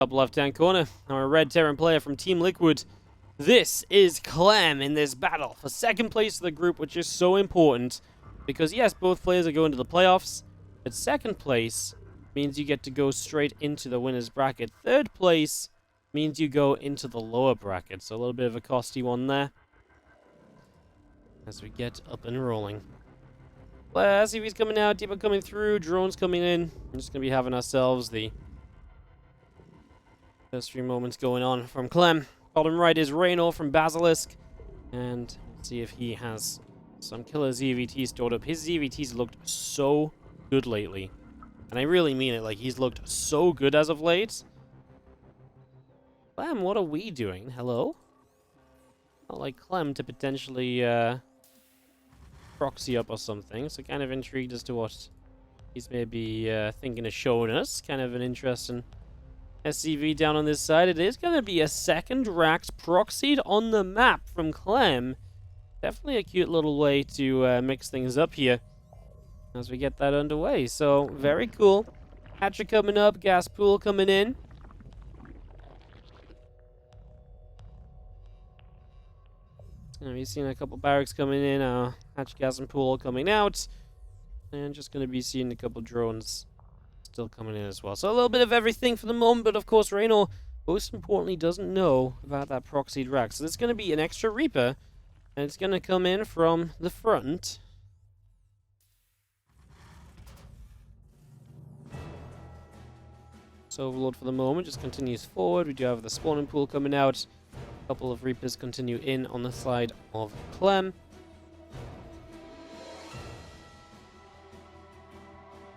Top left-hand corner, our red Terran player from Team Liquid. This is Clem in this battle for second place of the group, which is so important. Because yes, both players are going to the playoffs, but second place means you get to go straight into the winner's bracket. Third place means you go into the lower bracket, so a little bit of a costly one there. As we get up and rolling. SCV's coming out, Deeper coming through, drones coming in. We're just going to be having ourselves the first few moments going on from Clem. Bottom right is Reynor from Basilisk. And we'll see if he has some killer ZvT stored up. His ZvT's looked so good lately. And I really mean it, like he's looked so good as of late. Clem, what are we doing? Hello? Not like Clem to potentially proxy up or something. So kind of intrigued as to what he's maybe thinking of showing us. Kind of an interesting SCV down on this side. It is going to be a second Rax proxied on the map from Clem. Definitely a cute little way to mix things up here as we get that underway. So, very cool. Hatcher coming up, gas pool coming in. We've seen a couple barracks coming in, hatch, gas, and pool coming out. And just going to be seeing a couple drones still coming in as well. So a little bit of everything for the moment, but of course Reynor, most importantly, doesn't know about that proxied rack. So there's going to be an extra Reaper, and it's going to come in from the front. So Overlord for the moment just continues forward. We do have the spawning pool coming out. A couple of Reapers continue in on the side of Clem.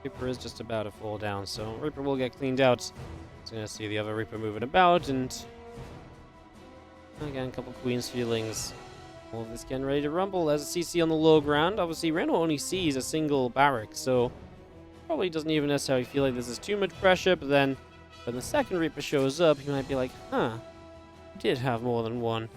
Reaper is just about to fall down, so Reaper will get cleaned out. So going to see the other Reaper moving about, and again, a couple Queen's feelings. All of this getting ready to rumble. There's a CC on the low ground. Obviously, Reynor only sees a single barrack, so probably doesn't even necessarily feel like this is too much pressure, but then when the second Reaper shows up, he might be like, huh, you did have more than one.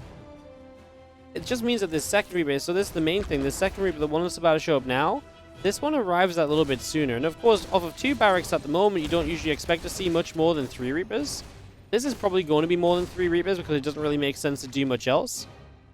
It just means that this second Reaper, so this is the main thing, the second Reaper, the one that's about to show up now, this one arrives that little bit sooner. And of course, off of 2 barracks at the moment, you don't usually expect to see much more than 3 Reapers. This is probably going to be more than 3 Reapers because it doesn't really make sense to do much else.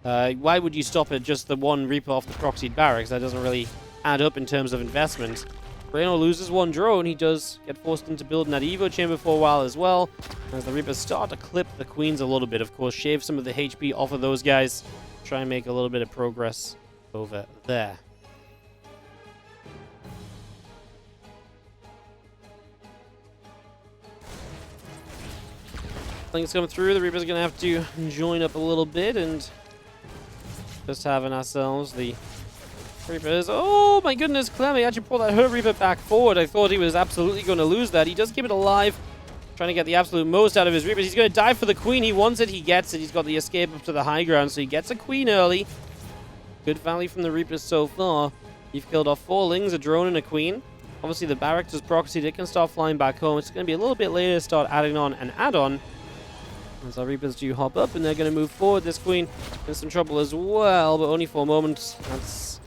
Why would you stop at just the 1 Reaper off the proxied barracks? That doesn't really add up in terms of investment. Reynor loses 1 drone. He does get forced into building that Evo chamber for a while as well. As the Reapers start to clip the Queens a little bit, of course, shave some of the HP off of those guys. Try and make a little bit of progress over there. Things coming through. The Reaper's going to have to join up a little bit and just having ourselves the Reapers. Oh my goodness, Clem, he actually pulled that hurt Reaper back forward. I thought he was absolutely going to lose that. He does keep it alive, trying to get the absolute most out of his Reapers. He's going to die for the Queen. He wants it, he gets it. He's got the escape up to the high ground, so he gets a Queen early. Good value from the Reapers so far. You've killed off 4 Lings, a drone, and a Queen. Obviously, the barracks is proxied. It can start flying back home. It's going to be a little bit later to start adding on an add-on. As our Reapers do hop up, and they're going to move forward. This Queen in some trouble as well, but only for a moment. That's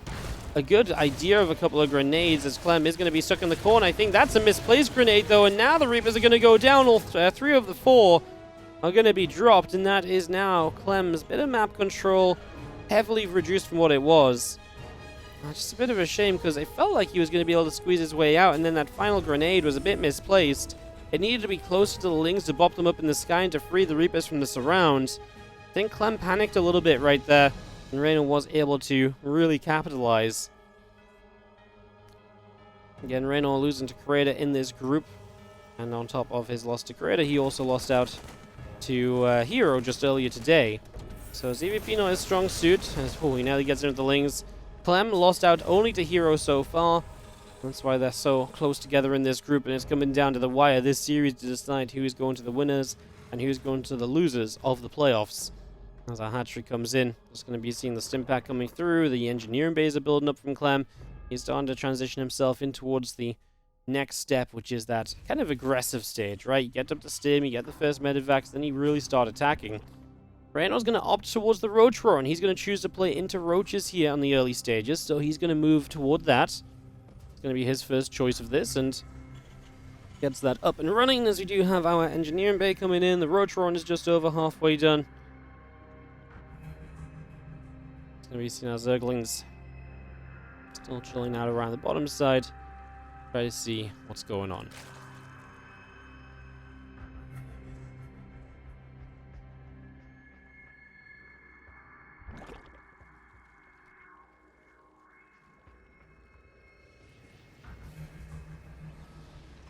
a good idea of a couple of grenades, as Clem is going to be stuck in the corner. I think that's a misplaced grenade, though, and now the Reapers are going to go down. All 3 of the 4 are going to be dropped, and that is now Clem's bit of map control heavily reduced from what it was. Just a bit of a shame, because I felt like he was going to be able to squeeze his way out, and then that final grenade was a bit misplaced. It needed to be closer to the Lings to bop them up in the sky and to free the Reapers from the surround. I think Clem panicked a little bit right there, and Reynor was able to really capitalize. Again, Reynor losing to Creator in this group. And on top of his loss to Creator, he also lost out to Hero just earlier today. So ZvT not his strong suit, as he nearly gets into the Lings. Clem lost out only to Hero so far. That's why they're so close together in this group, and it's coming down to the wire this series to decide who is going to the winners and who is going to the losers of the playoffs. As our hatchery comes in, just going to be seeing the stim pack coming through. The engineering bays are building up from Clem. He's starting to transition himself in towards the next step, which is that kind of aggressive stage, right? You get up to stim, you get the first medevacs, then you really start attacking. Reynor's going to opt towards the Roach Roar, and he's going to choose to play into Roaches here on the early stages, so he's going to move toward that. It's going to be his first choice of this, and gets that up and running, as we do have our engineering bay coming in. The roach run is just over halfway done. It's going to be seeing our Zerglings still chilling out around the bottom side. Try to see what's going on.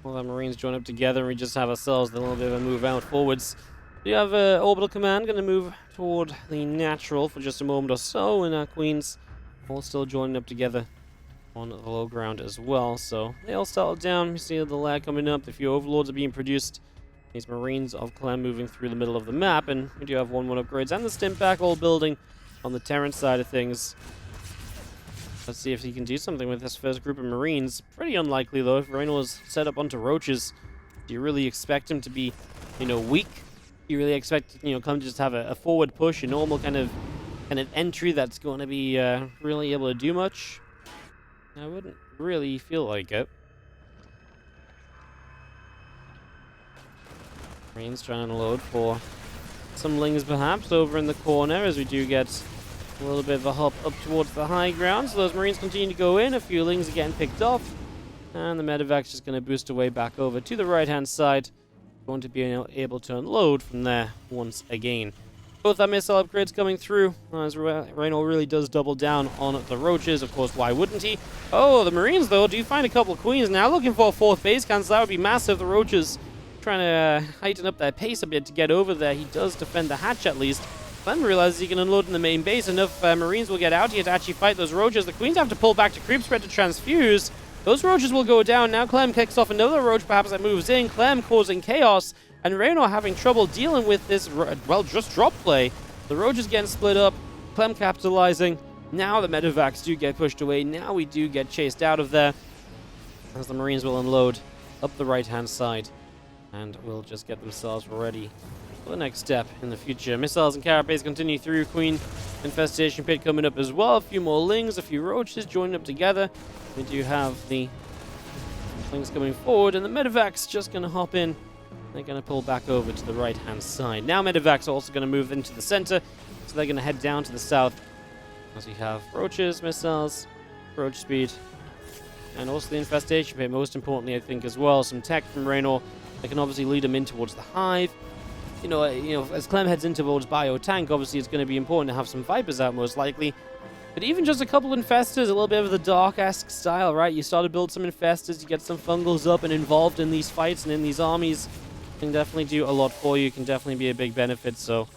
All the Marines join up together, and we just have ourselves a little bit of a move out forwards. We have Orbital Command going to move toward the natural for just a moment or so, and our Queens all still joining up together on the low ground as well. So they all settle down. We see the lag coming up. A few Overlords are being produced. These Marines of Clem moving through the middle of the map, and we do have 1-1 upgrades and the Stimpak all building on the Terran side of things. Let's see if he can do something with this first group of Marines. Pretty unlikely, though. If Reynor was set up onto Roaches, do you really expect him to be, weak? Do you really expect, Clem to just have a forward push, a normal kind of entry that's going to be really able to do much? I wouldn't really feel like it. Marines trying to load for some Lings, perhaps, over in the corner, as we do get a little bit of a hop up towards the high ground. So those Marines continue to go in. A few Lings are getting picked off. And the Medevac's just going to boost away back over to the right-hand side. Going to be able to unload from there once again. Both our missile upgrades coming through, as Reynor really does double down on the Roaches. Of course, why wouldn't he? Oh, the Marines, though, do find a couple of Queens. Now looking for a 4th base cancel. That would be massive. The Roaches trying to heighten up their pace a bit to get over there. He does defend the hatch, at least. Clem realizes he can unload in the main base. Enough Marines will get out here to actually fight those Roaches. The Queens have to pull back to creep spread to transfuse. Those Roaches will go down. Now Clem kicks off another Roach, perhaps, that moves in. Clem causing chaos, and Reynor having trouble dealing with this, well, just drop play. The Roaches getting split up. Clem capitalizing. Now the Medevacs do get pushed away. Now we do get chased out of there, as the Marines will unload up the right-hand side and will just get themselves ready for the next step in the future. Missiles and carapaces continue through. Queen Infestation Pit coming up as well. A few more Lings, a few Roaches joining up together. We do have the Lings coming forward, and the Medevac's just going to hop in. They're going to pull back over to the right-hand side. Now Medevac's also going to move into the center, so they're going to head down to the south, as we have Roaches, missiles, Roach speed, and also the Infestation Pit, most importantly, I think, as well. Some tech from Reynor that can obviously lead them in towards the Hive. As Clem heads in towards Bio-Tank, obviously it's going to be important to have some Vipers out, most likely. But even just a couple of Infestors, a little bit of the Dark-esque style, right? You start to build some Infestors, you get some Fungals up and involved in these fights and in these armies. Can definitely do a lot for you, can definitely be a big benefit, so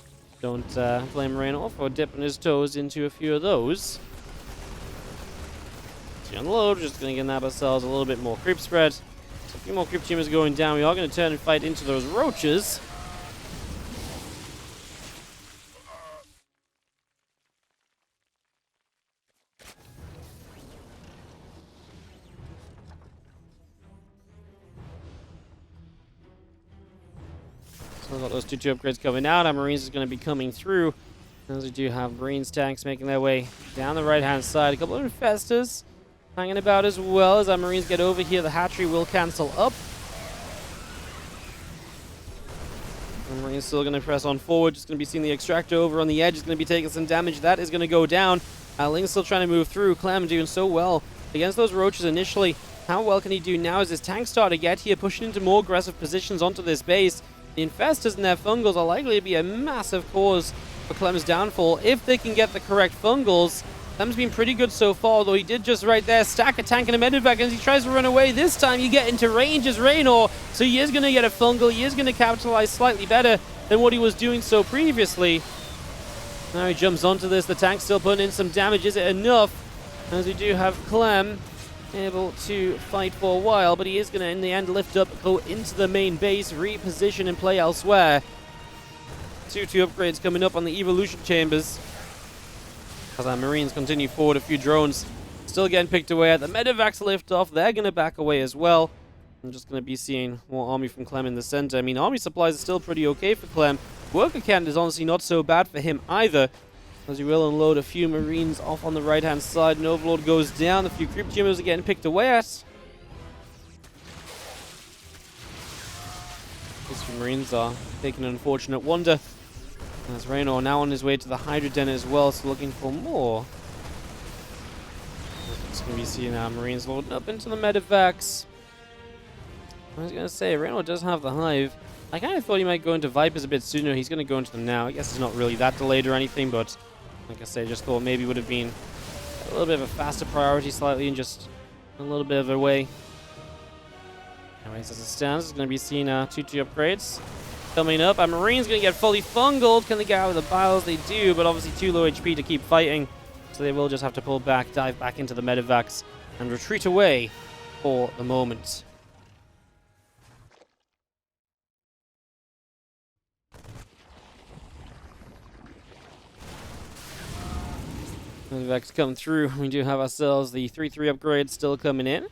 don't blame Reynor for dipping his toes into a few of those. So unload, just going to nab ourselves a little bit more creep spread. So a few more creep teamers going down. We are going to turn and fight into those Roaches. So we've got those 2 upgrades coming out. Our Marines is going to be coming through, as we do have Marines tanks making their way down the right-hand side. A couple of Infestors hanging about as well. As our Marines get over here, the hatchery will cancel up. The Marines still going to press on forward. Just going to be seeing the Extractor over on the edge. Is going to be taking some damage. That is going to go down. Ling's still trying to move through. Clem doing so well against those Roaches initially. How well can he do now as his tanks start to get here, pushing into more aggressive positions onto this base? The Infestors and their Fungals are likely to be a massive cause for Clem's downfall if they can get the correct Fungals. Clem's been pretty good so far, though he did just right there stack a tank and a Medevac as he tries to run away. This time you get into range as Reynor, so he is going to get a Fungal. He is going to capitalize slightly better than what he was doing so previously. Now he jumps onto this. The tank's still putting in some damage. Is it enough? As we do have Clem able to fight for a while, but he is going to, in the end, lift up, go into the main base, reposition and play elsewhere. 2 upgrades coming up on the Evolution Chambers. As our Marines continue forward, a few drones still getting picked away at. The Medevacs lift off. They're going to back away as well. I'm just going to be seeing more army from Clem in the center. I mean, army supplies are still pretty okay for Clem. Worker count is honestly not so bad for him either, as he will unload a few Marines off on the right-hand side. An Overlord goes down. A few creep tumors are getting picked away at. These two Marines are taking an unfortunate wander. As Reynor now on his way to the Hydra Den as well, so looking for more. It's going to be seeing our Marines loading up into the medevacs. I was going to say, Reynor does have the Hive. I kind of thought he might go into Vipers a bit sooner. He's going to go into them now. I guess it's not really that delayed or anything, but like I say, just thought maybe would have been a little bit of a faster priority slightly and just a little bit of a way. Anyways, as it stands, it's going to be seeing 2-2 upgrades coming up. Our Marine's going to get fully fungled. Can they get out of the battles? They do, but obviously too low HP to keep fighting. So they will just have to pull back, dive back into the medevacs, and retreat away for the moment. Medevacs come through. We do have ourselves the 3-3 upgrade still coming in.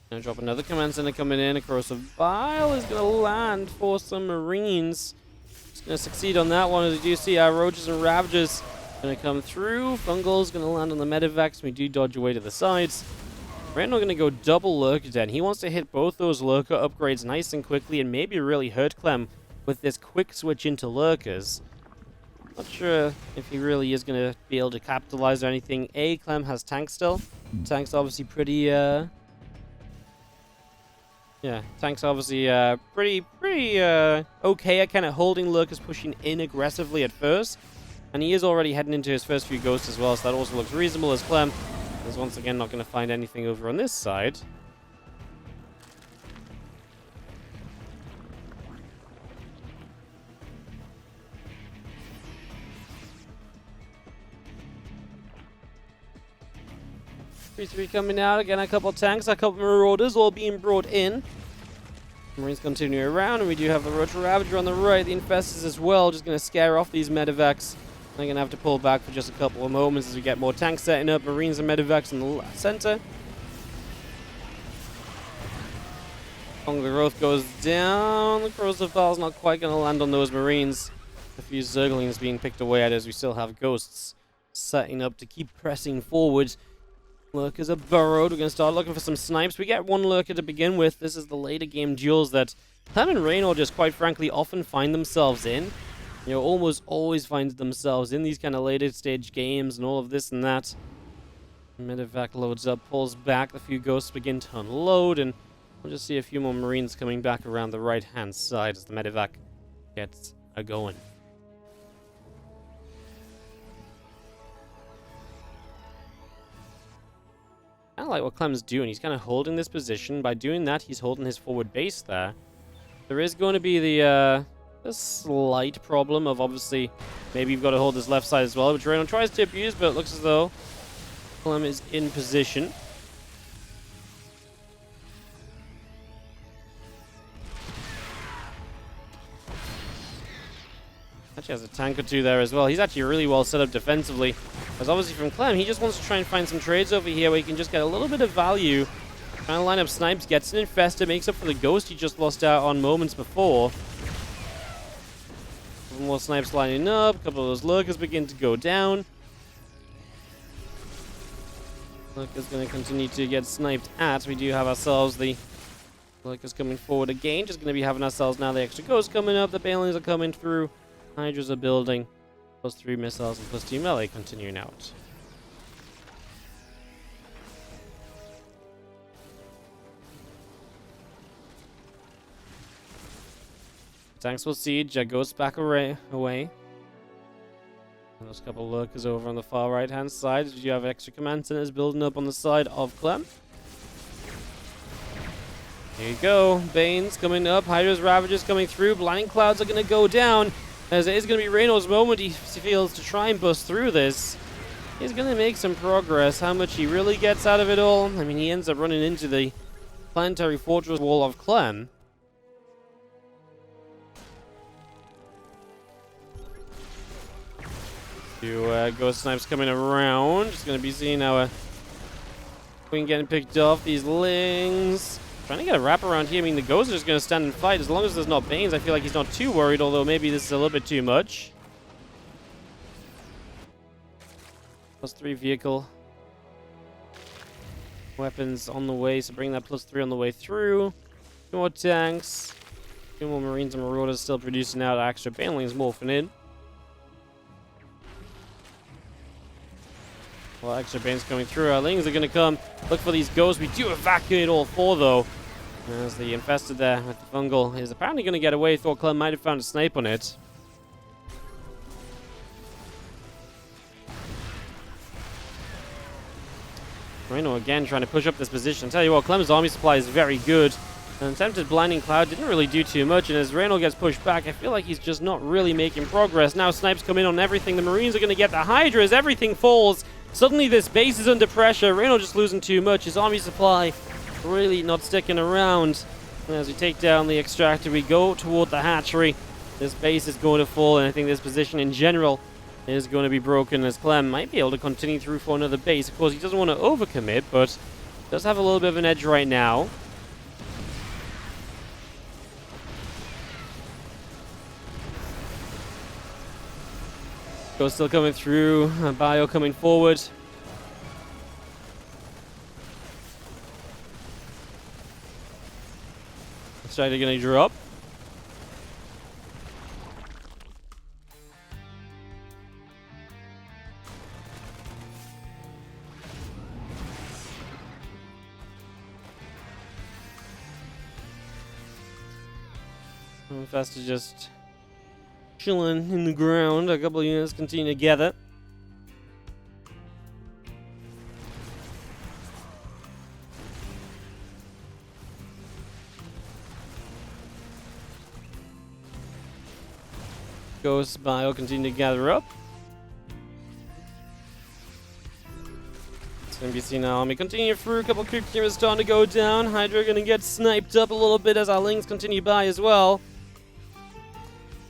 Gonna drop another command center coming in. A corrosive bile is gonna land for some Marines. Just gonna succeed on that one, as we do see our roaches and ravagers gonna come through. Fungal's gonna land on the medevacs. We do dodge away to the sides. Reynor gonna go double lurker den. He wants to hit both those lurker upgrades nice and quickly and maybe really hurt Clem with this quick switch into lurkers. Not sure if he really is gonna be able to capitalize or anything. Clem has tanks still. Tank's obviously pretty yeah, tank's obviously pretty okay at kind of holding lurkers, pushing in aggressively at first. And he is already heading into his first few ghosts as well, so that also looks reasonable as Clem is once again not going to find anything over on this side. Three coming out, again a couple tanks, a couple marauders all being brought in. Marines continue around, and we do have the Roach Ravager on the right, the Infestors as well, just going to scare off these medevacs. They're going to have to pull back for just a couple of moments as we get more tanks setting up, Marines and medevacs in the center. The growth goes down, the corrosive file's not quite going to land on those Marines. A few Zerglings being picked away at as we still have ghosts setting up to keep pressing forward. Lurkers are burrowed. We're going to start looking for some snipes. We get one lurker to begin with. This is the later game duels that Clem and Reynor just quite frankly often find themselves in. You know, almost always find themselves in these kind of later stage games and all of this and that. Medevac loads up, pulls back. A few ghosts begin to unload, and we'll just see a few more Marines coming back around the right-hand side as the Medevac gets a-going. Kind of like what Clem's doing. He's kind of holding this position. By doing that, he's holding his forward base there. There is going to be the slight problem of obviously maybe you've got to hold this left side as well, which Reynor tries to abuse, but it looks as though Clem is in position. Actually has a tank or two there as well. He's actually really well set up defensively. As obviously from Clem, he just wants to try and find some trades over here where he can just get a little bit of value. Trying to line up snipes, gets an infested, makes up for the ghost he just lost out on moments before. Couple more snipes lining up, a couple of those lurkers begin to go down. Lurker's going to continue to get sniped at. We do have ourselves the lurkers coming forward again. Just going to be having ourselves now the extra ghosts coming up. The banelings are coming through. Hydras are building. +3 missiles and +2 melee continuing out. Tanks will siege. Ghosts back away. There's a couple of lurkers over on the far right hand side. You have extra command centers building up on the side of Clem. There you go. Banes coming up. Hydra's Ravagers coming through. Blinding Clouds are going to go down. As it is going to be Reynor's moment, he feels, to try and bust through this. He's going to make some progress. How much he really gets out of it all? I mean, he ends up running into the planetary fortress wall of Clem. Two ghost snipes coming around. Just going to be seeing our queen getting picked off. These lings. Trying to get a wrap around here. I mean, the ghosts are just going to stand and fight. As long as there's not Banes, I feel like he's not too worried, although maybe this is a little bit too much. +3 vehicle. Weapons on the way, so bring that +3 on the way through. 2 more tanks. 2 more Marines and Marauders still producing out extra banelings morphing in. Well, extra Banes coming through. Our Lings are going to come look for these ghosts. We do evacuate all 4, though. As the Infested there with the Fungal is apparently going to get away. Thought Clem might have found a snipe on it. Reynor again trying to push up this position. Tell you what, Clem's army supply is very good. An attempted Blinding Cloud didn't really do too much, and as Reynor gets pushed back, I feel like he's just not really making progress. Now snipes come in on everything. The Marines are going to get the Hydras. Everything falls. Suddenly this base is under pressure. Reynor just losing too much. His army supply really not sticking around. And as we take down the extractor, we go toward the hatchery. This base is going to fall, and I think this position in general is going to be broken, as Clem might be able to continue through for another base. Of course, he doesn't want to overcommit, but does have a little bit of an edge right now. Ghost still coming through. Bio coming forward. Strider gonna drop. Faster just chilling in the ground. A couple of units continue to gather. Ghost Bio continue to gather up. It's going to be seen now. Army continue through. A couple of creep teams starting to go down. Hydra going to get sniped up a little bit as our Lings continue by as well.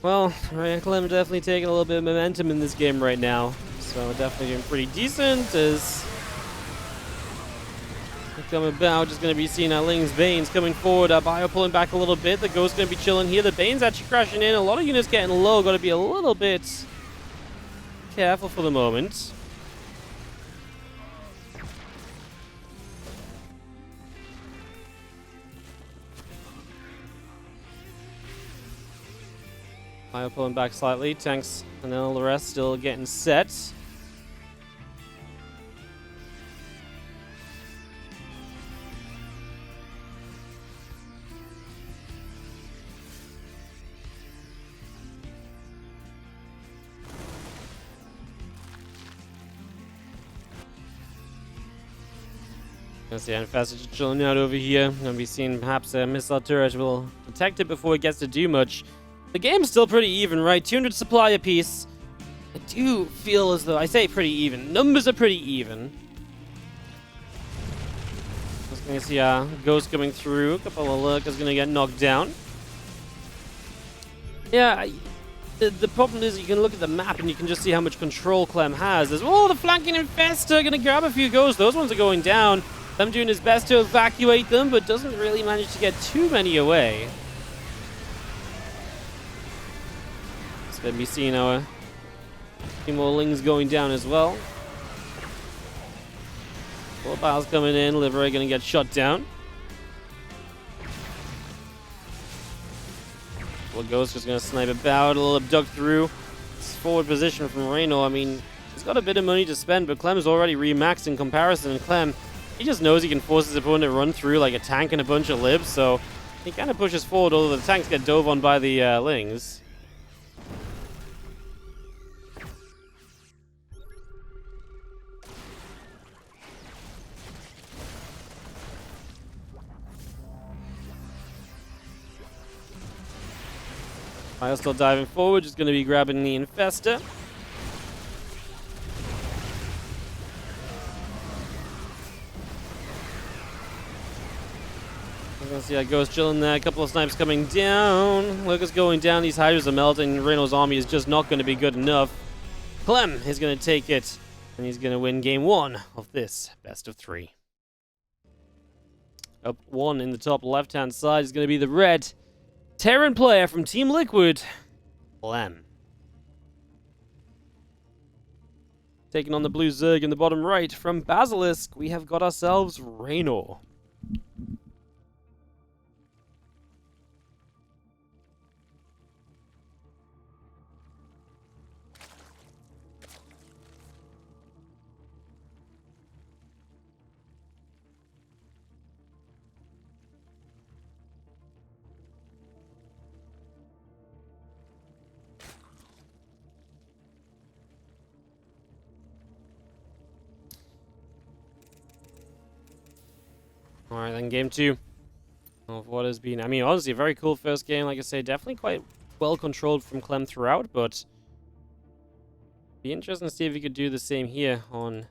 Well, Reynor and Clem definitely taking a little bit of momentum in this game right now. So definitely doing pretty decent as coming about, just going to be seeing our Lings Banes coming forward. Our Bio pulling back a little bit. The Ghost going to be chilling here. The Banes actually crashing in. A lot of units getting low. Got to be a little bit careful for the moment. Bio pulling back slightly. Tanks and then all the rest still getting set. The Infested just chilling out over here. Gonna be seeing perhaps a missile turret will detect it before it gets to do much. The game's still pretty even, right? 200 supply apiece. I do feel as though, I say pretty even. Numbers are pretty even. Just gonna see a Ghost coming through. A couple of Lurkers gonna get knocked down. Yeah, the problem is you can look at the map and you can just see how much control Clem has. There's, oh, the flanking Infestor gonna grab a few Ghosts. Those ones are going down. Clem doing his best to evacuate them, but doesn't really manage to get too many away. Let me see now. Few more Lings going down as well. 4 Biles coming in. Liveray gonna get shot down. Well, Ghost just gonna snipe about. A little abduct through. This forward position from Reynor. I mean, he's got a bit of money to spend, but Clem's already remaxed in comparison. And Clem, he just knows he can force his opponent to run through like a tank and a bunch of libs, so he kind of pushes forward, although the tanks get dove on by the Lings. Bio still diving forward, just going to be grabbing the Infestor. I'm going to see how Ghost chilling there. A couple of snipes coming down. Lucas going down. These Hydras are melting. Reynor's army is just not going to be good enough. Clem is going to take it, and he's going to win game 1 of this best of 3. Up 1 in the top left-hand side is going to be the red Terran player from Team Liquid, Clem. Taking on the blue Zerg in the bottom right. From Basilisk, we have got ourselves Reynor. Alright, then game 2 of what has been, I mean, honestly, a very cool first game. Like I say, definitely quite well controlled from Clem throughout, but be interesting to see if he could do the same here on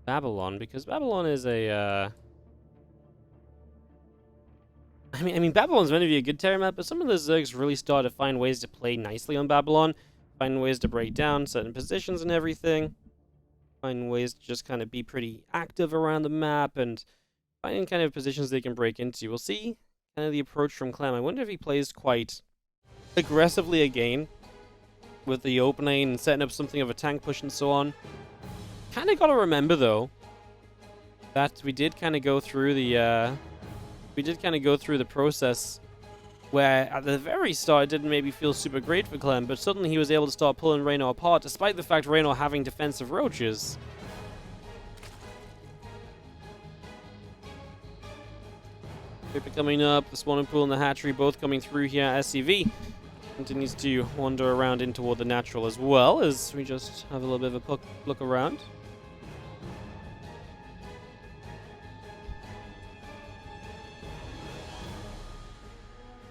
Babylon, because Babylon is a, I mean, Babylon's meant to be a good terror map, but some of the Zergs really start to find ways to play nicely on Babylon, find ways to break down certain positions and everything. Find ways to just kind of be pretty active around the map and finding kind of positions they can break into. We'll see kind of the approach from Clem. I wonder if he plays quite aggressively again with the opening and setting up something of a tank push and so on. Kind of got to remember though that we did kind of go through the process where at the very start it didn't maybe feel super great for Clem, but suddenly he was able to start pulling Reynor apart, despite the fact Reynor having defensive roaches. Reaper coming up, the spawning pool and the hatchery both coming through here. SCV continues to wander around in toward the natural as well, as we just have a little bit of a look around.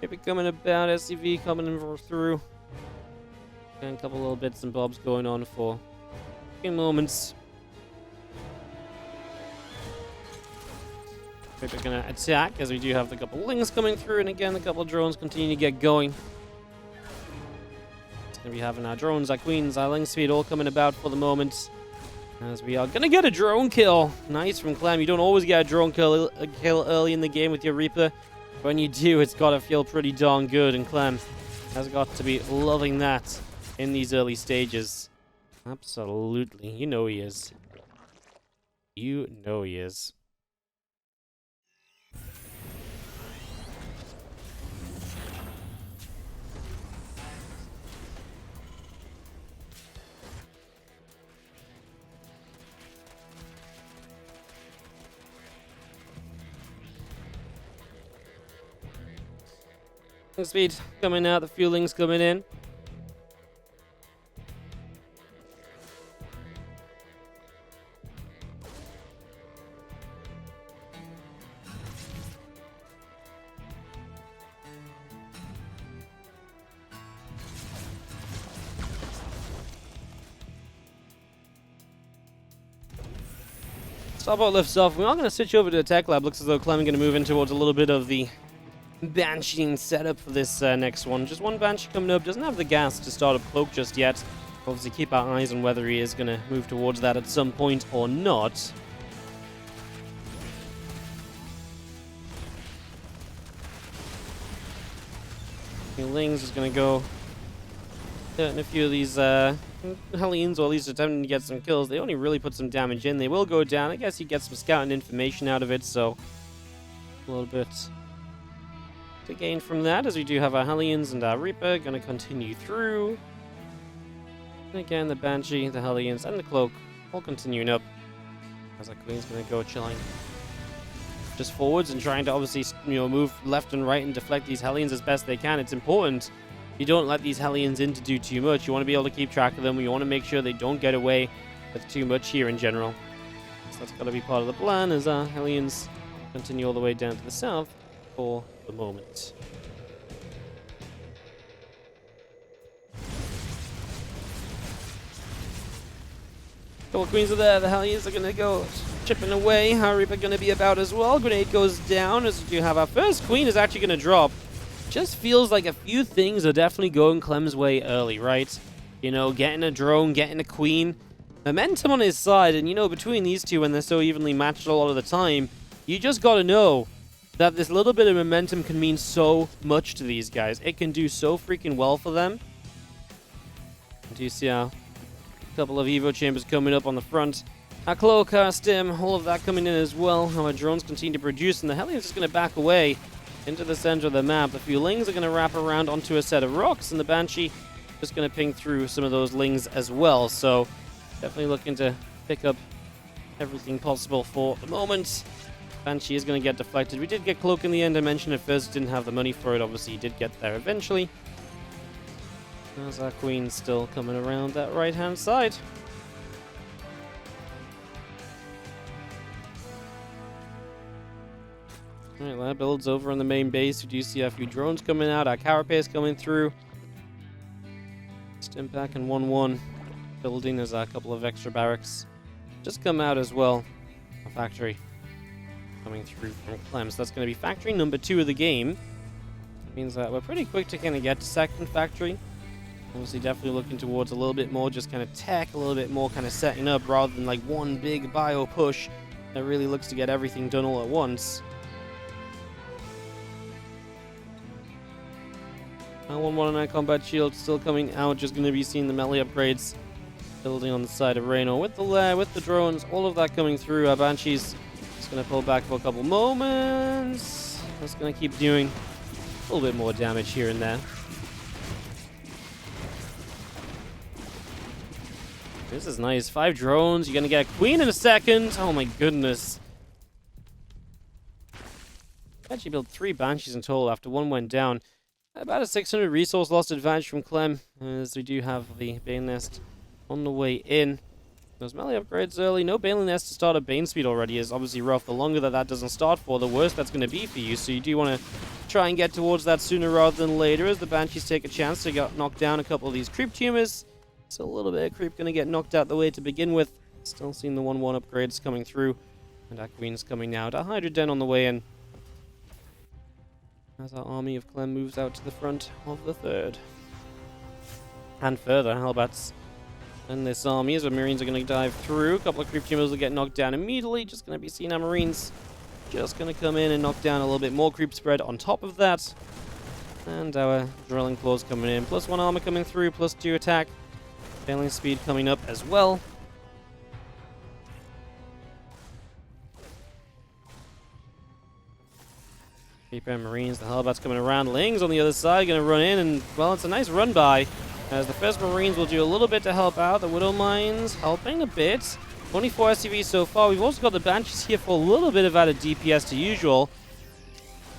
Maybe coming about, SCV coming in through. And a couple little bits and bobs going on for a few moments. Maybe gonna attack, as we do have the couple lings coming through, and again, the couple drones continue to get going. It's gonna be having our drones, our queens, our ling speed all coming about for the moment. As we are gonna get a drone kill. Nice from Clem. You don't always get a drone kill early in the game with your Reaper. When you do, it's got to feel pretty darn good, and Clem has got to be loving that in these early stages. Absolutely. You know he is. You know he is. Speed coming out, the fueling's coming in. Starboat lifts off. We are going to switch over to the tech lab. Looks as though Clem is going to move in towards a little bit of the Banshee setup for this next one. Just one Banshee coming up. Doesn't have the gas to start a cloak just yet. Obviously keep our eyes on whether he is going to move towards that at some point or not. Lings is going to go hitting a few of these Hellions, or at least attempting to get some kills. They only really put some damage in. They will go down. I guess you get some scouting information out of it, so a little bit to gain from that, as we do have our Hellions and our Reaper going to continue through. And again, the Banshee, the Hellions, and the Cloak all continuing up, as our Queen's going to go chilling just forwards and trying to obviously, move left and right and deflect these Hellions as best they can. It's important you don't let these Hellions in to do too much. You want to be able to keep track of them. You want to make sure they don't get away with too much here in general. So that's got to be part of the plan, as our Hellions continue all the way down to the south for the moment. Couple Queens are there. The Hellions are going to go chipping away. Our Reaper going to be about as well. Grenade goes down, as we do have our first Queen is actually going to drop. Just feels like a few things are definitely going Clem's way early, right? Getting a drone, getting a Queen. Momentum on his side, and between these two, when they're so evenly matched a lot of the time, you just got to know that this little bit of momentum can mean so much to these guys. It can do so freaking well for them. Do you see how A couple of Evo chambers coming up on the front. Our Cloaca, Stim, all of that coming in as well. Our drones continue to produce, and the Hellions is going to back away into the center of the map. The few Lings are going to wrap around onto a set of rocks, and the Banshee just going to ping through some of those Lings as well. So definitely looking to pick up everything possible for the moment. Banshee is going to get deflected. We did get Cloak in the end. I mentioned at first didn't have the money for it. Obviously, he did get there eventually. There's our Queen still coming around that right-hand side. Alright, that builds over on the main base. We do see a few drones coming out. Our Carapace coming through. Stimpak and 1-1 building. There's a couple of extra barracks just come out as well. A factory coming through from Clem. So that's going to be factory number 2 of the game. It means that we're pretty quick to kind of get to second factory. Obviously, definitely looking towards a little bit more just kind of tech, a little bit more kind of setting up rather than like one big bio push that really looks to get everything done all at once. 119 combat shield still coming out, just going to be seeing the melee upgrades building on the side of Reynor with the lair, with the drones, all of that coming through. Our Banshees just going to pull back for a couple moments. Just going to keep doing a little bit more damage here and there. This is nice. 5 drones. You're going to get a Queen in a second. Oh my goodness. Actually built 3 Banshees in total after 1 went down. About a 600 resource lost advantage from Clem, as we do have the Bane Nest on the way in. Those melee upgrades early. No Bane Nest to start a Bane speed already is obviously rough. The longer that doesn't start for, the worse that's going to be for you. So you do want to try and get towards that sooner rather than later, as the Banshees take a chance to knock down a couple of these creep tumors. So a little bit of creep going to get knocked out the way to begin with. Still seeing the 1-1 upgrades coming through. And our Queen's coming out. A Hydra Den on the way in, as our army of Clem moves out to the front of the third. And further, Hellbats and this army, as the Marines are going to dive through. A couple of creep tumors will get knocked down immediately. Just going to be seeing our Marines just going to come in and knock down a little bit more creep spread on top of that. And our drilling claws coming in. +1 armor coming through, +2 attack. Failing speed coming up as well. Reaper and Marines, the Hellbats coming around. Lings on the other side, going to run in, and, well, it's a nice run by, as the first Marines will do a little bit to help out. The Widow Mines helping a bit. 24 SCVs so far. We've also got the Banshees here for a little bit of added DPS to usual.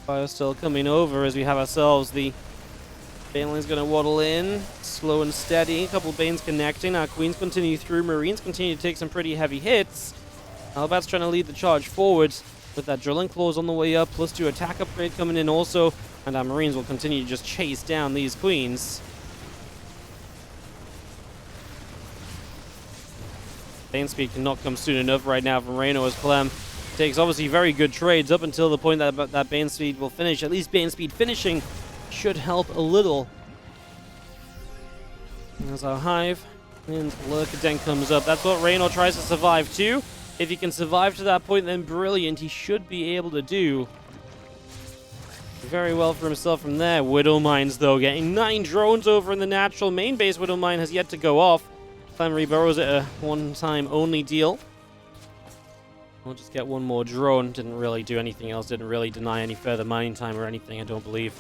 Fire still coming over as we have ourselves the Baneling's going to waddle in, slow and steady. A couple Banes connecting. Our Queens continue through. Marines continue to take some pretty heavy hits. Hellbats trying to lead the charge forward, with that drilling claws on the way up, +2 attack upgrade coming in also, and our Marines will continue to just chase down these Queens. Bane speed cannot come soon enough right now from Reynor, as Clem takes obviously very good trades up until the point that Bane speed will finish. At least Bane speed finishing should help a little. There's our Hive, and Lurker Den comes up. That's what Reynor tries to survive too. If he can survive to that point, then brilliant. He should be able to do very well for himself from there. Widow Mines, though, getting 9 drones over in the natural. Main base Widow Mine has yet to go off. Clem reburrows it a one-time only deal. We'll just get 1 more drone. Didn't really do anything else. Didn't really deny any further mining time or anything, I don't believe.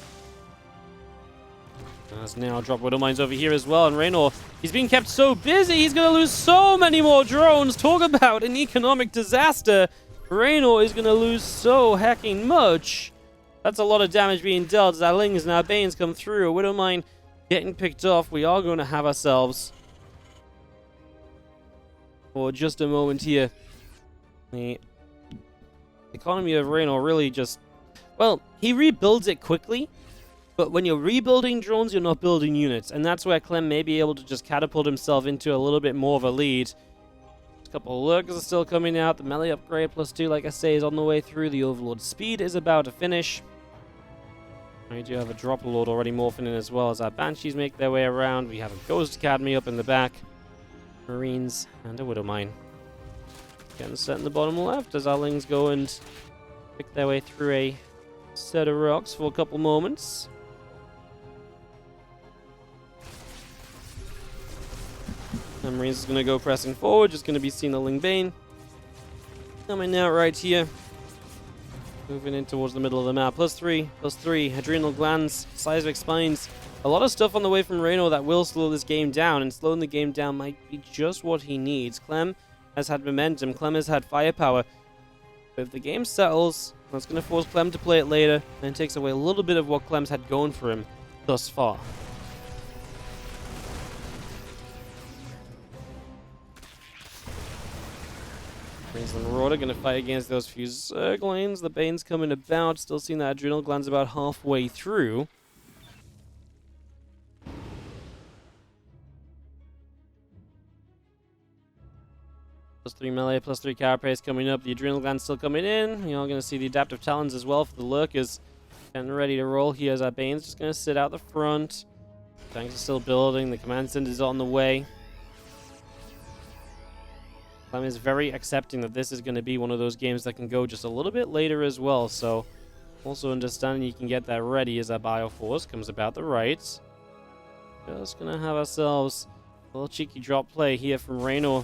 As now drop Widow Mines over here as well, and Reynor, he's being kept so busy, he's going to lose so many more drones. Talk about an economic disaster. Reynor is going to lose so hecking much. That's a lot of damage being dealt as our Lings and our Banes come through. A Widow Mine getting picked off. We are going to have ourselves, for just a moment here, the economy of Reynor really just, well, he rebuilds it quickly. But when you're rebuilding drones, you're not building units. And that's where Clem may be able to just catapult himself into a little bit more of a lead. A couple of Lurkers are still coming out. The melee upgrade +2, like I say, is on the way through. The Overlord speed is about to finish. We do have a Drop Lord already morphing in as well, as our Banshees make their way around. We have a Ghost Academy up in the back. Marines and a Widow Mine. Getting set in the bottom left as our Lings go and pick their way through a set of rocks for a couple moments. And Marines is going to go pressing forward, just going to be seeing the Ling Bane coming out right here. Moving in towards the middle of the map. +3, +3, adrenal glands, seismic spines. A lot of stuff on the way from Reynor that will slow this game down, and slowing the game down might be just what he needs. Clem has had momentum, Clem has had firepower. But if the game settles, that's going to force Clem to play it later, and it takes away a little bit of what Clem's had going for him thus far. Marines and Marauder going to fight against those few Zerg lanes. The Bane's coming about, still seeing that adrenal glands about halfway through. +3 melee, +3 carapace coming up. The adrenal glands still coming in. You're going to see the adaptive talons as well for the lurkers. Getting ready to roll here as our Bane's just going to sit out the front. Tanks are still building. The command center is on the way. Clem is very accepting that this is going to be one of those games that can go just a little bit later as well. So also understanding you can get that ready as our Bioforce comes about the right. Just going to have ourselves a little cheeky drop play here from Reynor.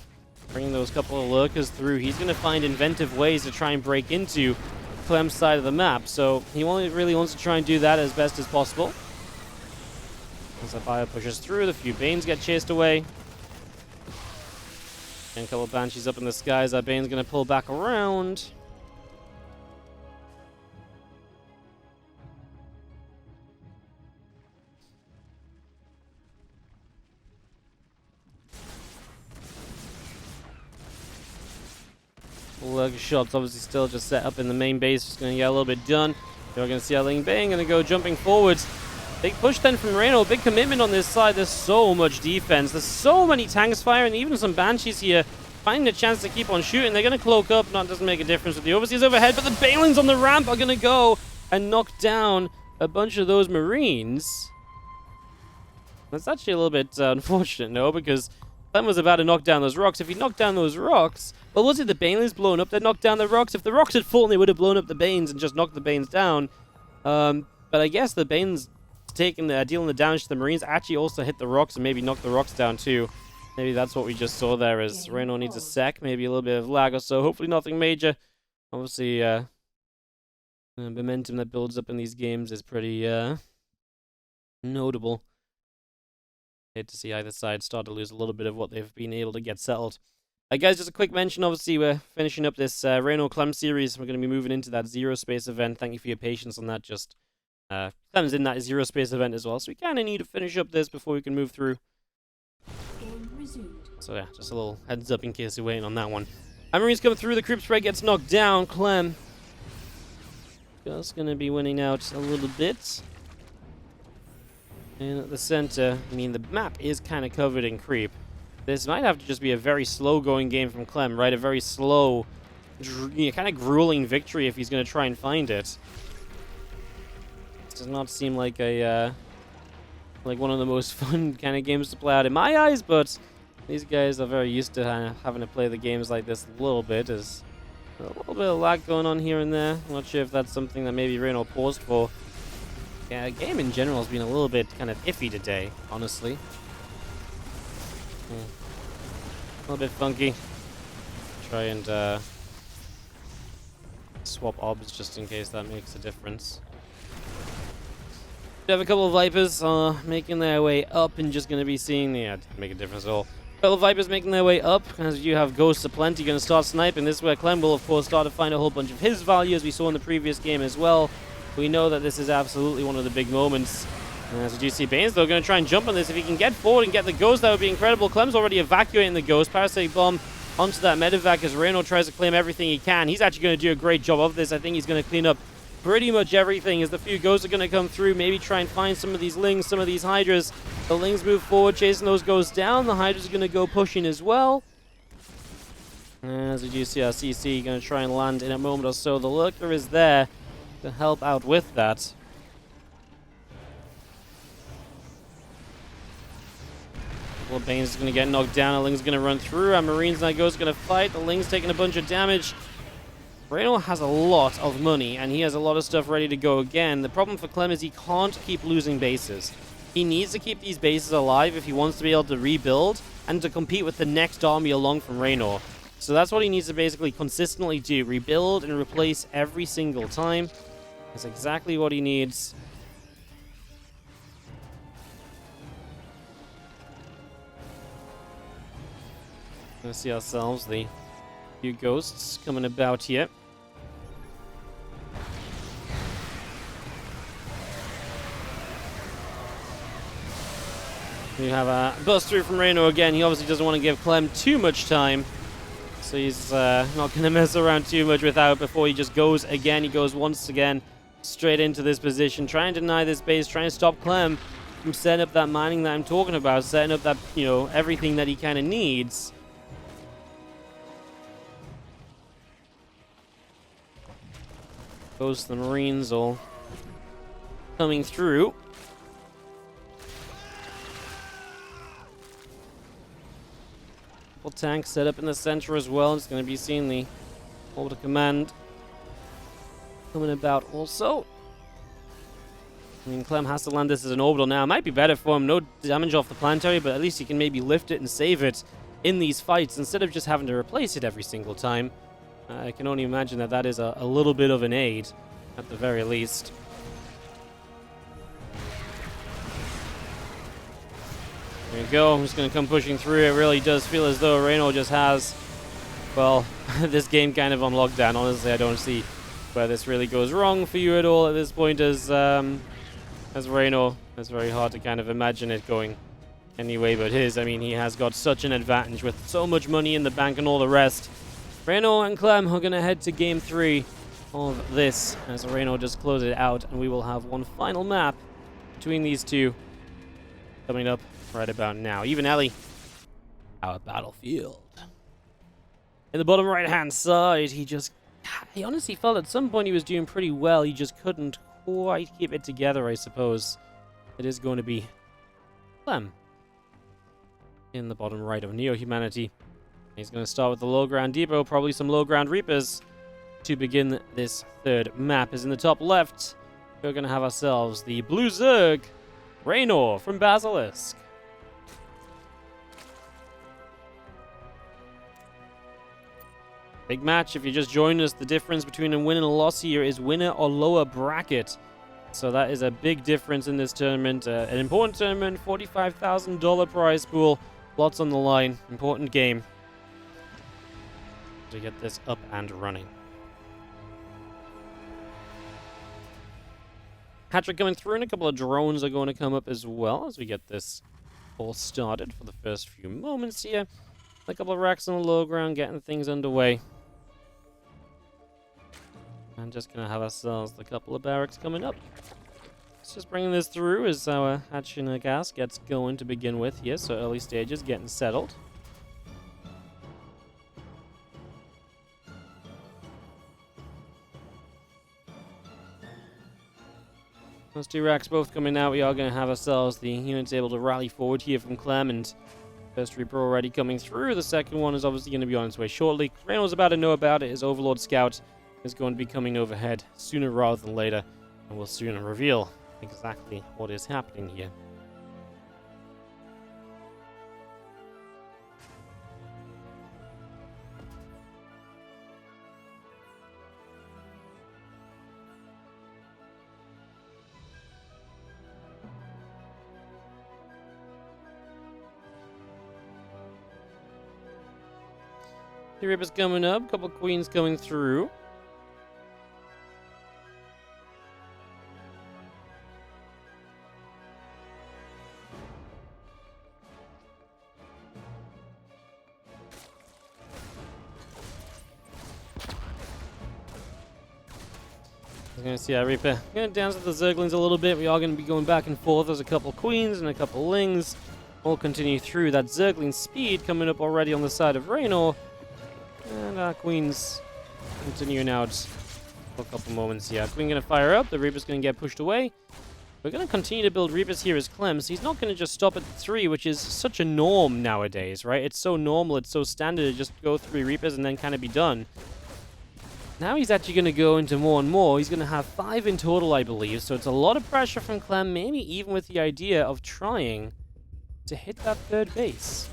Bringing those couple of lurkers through. He's going to find inventive ways to try and break into Clem's side of the map. So he only really wants to try and do that as best as possible. As that bio pushes through, the few Banes get chased away. And a couple of Banshees up in the skies. Our Bane's going to pull back around. Lurker shots obviously still just set up in the main base, just going to get a little bit done. You're going to see our Ling Bane going to go jumping forwards. Big push then from Reynor, big commitment on this side. There's so much defense. There's so many tanks firing, even some Banshees here finding a chance to keep on shooting. They're going to cloak up. That doesn't make a difference with the overseas overhead, but the Banelings on the ramp are going to go and knock down a bunch of those Marines. That's actually a little bit unfortunate, no, because Clem was about to knock down those rocks. If he knocked down those rocks, well, was it the Banelings blown up that knocked down the rocks? If the rocks had fallen, they would have blown up the Banes and just knocked the Banes down. But I guess the Banes dealing the damage to the Marines actually also hit the rocks and maybe knocked the rocks down too. Maybe that's what we just saw there, as Reynor needs a sec, maybe a little bit of lag or so. Hopefully nothing major. Obviously, the momentum that builds up in these games is pretty notable. Hate to see either side start to lose a little bit of what they've been able to get settled. Guys, just a quick mention. Obviously, we're finishing up this Reynor Clem series. We're going to be moving into that Zero Space event. Thank you for your patience on that. Just Clem's in that Zero Space event as well, so we kind of need to finish up this before we can move through. So yeah, just a little heads up in case you're waiting on that one. Marines come through. The creep spread gets knocked down. Clem just going to be winning out a little bit. And at the center, I mean, the map is kind of covered in creep. This might have to just be a very slow-going game from Clem, right? A very slow, kind of grueling victory if he's going to try and find it. This does not seem like a like one of the most fun kind of games to play out in my eyes, but these guys are very used to having to play the games like this a little bit. There's a little bit of lag going on here and there. I'm not sure if that's something that maybe Reynor paused for. Yeah, the game in general has been a little bit kind of iffy today, honestly. A little bit funky. Try and swap obs just in case that makes a difference. We have a couple of Vipers making their way up and just going to be seeing the... didn't make a difference at all. A couple of Vipers making their way up, as you have Ghosts aplenty going to start sniping. This is where Clem will, of course, start to find a whole bunch of his value, as we saw in the previous game as well. We know that this is absolutely one of the big moments. And as you see, Bane's, though, going to try and jump on this. If he can get forward and get the Ghost, that would be incredible. Clem's already evacuating the Ghost. Parasitic Bomb onto that medevac as Reynor tries to claim everything he can. He's actually going to do a great job of this. I think he's going to clean up pretty much everything as the few Ghosts are going to come through. Maybe try and find some of these Lings, some of these Hydras. The Lings move forward, chasing those Ghosts down. The Hydras are going to go pushing as well. As we do see our CC going to try and land in a moment or so. The Lurker is there to help out with that. Well, Bane's going to get knocked down. A Ling's going to run through. Our Marines and Ghost going to fight. The Ling's taking a bunch of damage. Reynor has a lot of money, and he has a lot of stuff ready to go again. The problem for Clem is he can't keep losing bases. He needs to keep these bases alive if he wants to be able to rebuild and to compete with the next army along from Reynor. So that's what he needs to basically consistently do. Rebuild and replace every single time. That's exactly what he needs. Let's see ourselves the few ghosts coming about here. We have a bust through from Reynor again. He obviously doesn't want to give Clem too much time. So he's not going to mess around too much without before he just goes again. He goes once again straight into this position, trying to deny this base, trying to stop Clem from setting up that mining that I'm talking about, setting up that, you know, everything that he kind of needs. Both the Marines all coming through. Tank set up in the center as well. It's going to be seeing the order command coming about also. I mean, Clem has to land this as an orbital now. It might be better for him. No damage off the planetary, but at least he can maybe lift it and save it in these fights instead of just having to replace it every single time. I can only imagine that that is a little bit of an aid at the very least. There you go. I'm just going to come pushing through. It really does feel as though Reynor just has, well, this game kind of on lockdown. Honestly, I don't see where this really goes wrong for you at all at this point as Reynor. It's very hard to kind of imagine it going any way but his. I mean, he has got such an advantage with so much money in the bank and all the rest. Reynor and Clem are going to head to Game 3 of this as Reynor just closes it out, and we will have one final map between these two coming up right about now. Even Ellie, our battlefield. In the bottom right-hand side, he honestly felt at some point he was doing pretty well. He just couldn't quite keep it together, I suppose. It is going to be Clem in the bottom right of Neo-Humanity. He's going to start with the low-ground depot, probably some low-ground Reapers to begin this third map. Is in the top left, we're going to have ourselves the Blue Zerg, Reynor from Basilisk. Big match. If you just joined us, the difference between a win and a loss here is winner or lower bracket. So that is a big difference in this tournament. An important tournament, $45,000 prize pool. Lots on the line. Important game to get this up and running. Patrick coming through, and a couple of drones are going to come up as well as we get this all started for the first few moments here. A couple of racks on the low ground, getting things underway. I'm just going to have ourselves a couple of barracks coming up. Let's just bring this through as our hatch and gas gets going to begin with here. So early stages getting settled. Those two racks both coming out. We are going to have ourselves the units able to rally forward here from Clem, and first Reaper already coming through. The second one is obviously going to be on its way shortly. Reynor's about to know about it. His Overlord Scout is going to be coming overhead sooner rather than later, and we'll soon reveal exactly what is happening here. The Reapers coming up, a couple of Queens coming through. We're going to see our Reaper going to dance with the Zerglings a little bit. We are going to be going back and forth. There's a couple of Queens and a couple of Lings. All continue through. That Zergling speed coming up already on the side of Reynor. And our Queen's continuing out for a couple moments here. Queen going to fire up. The Reaper's going to get pushed away. We're going to continue to build Reapers here as Clem. So he's not going to just stop at 3, which is such a norm nowadays, right? It's so normal, it's so standard to just go 3 Reapers and then kind of be done. Now he's actually going to go into more and more. He's going to have 5 in total, I believe. So it's a lot of pressure from Clem, maybe even with the idea of trying to hit that third base.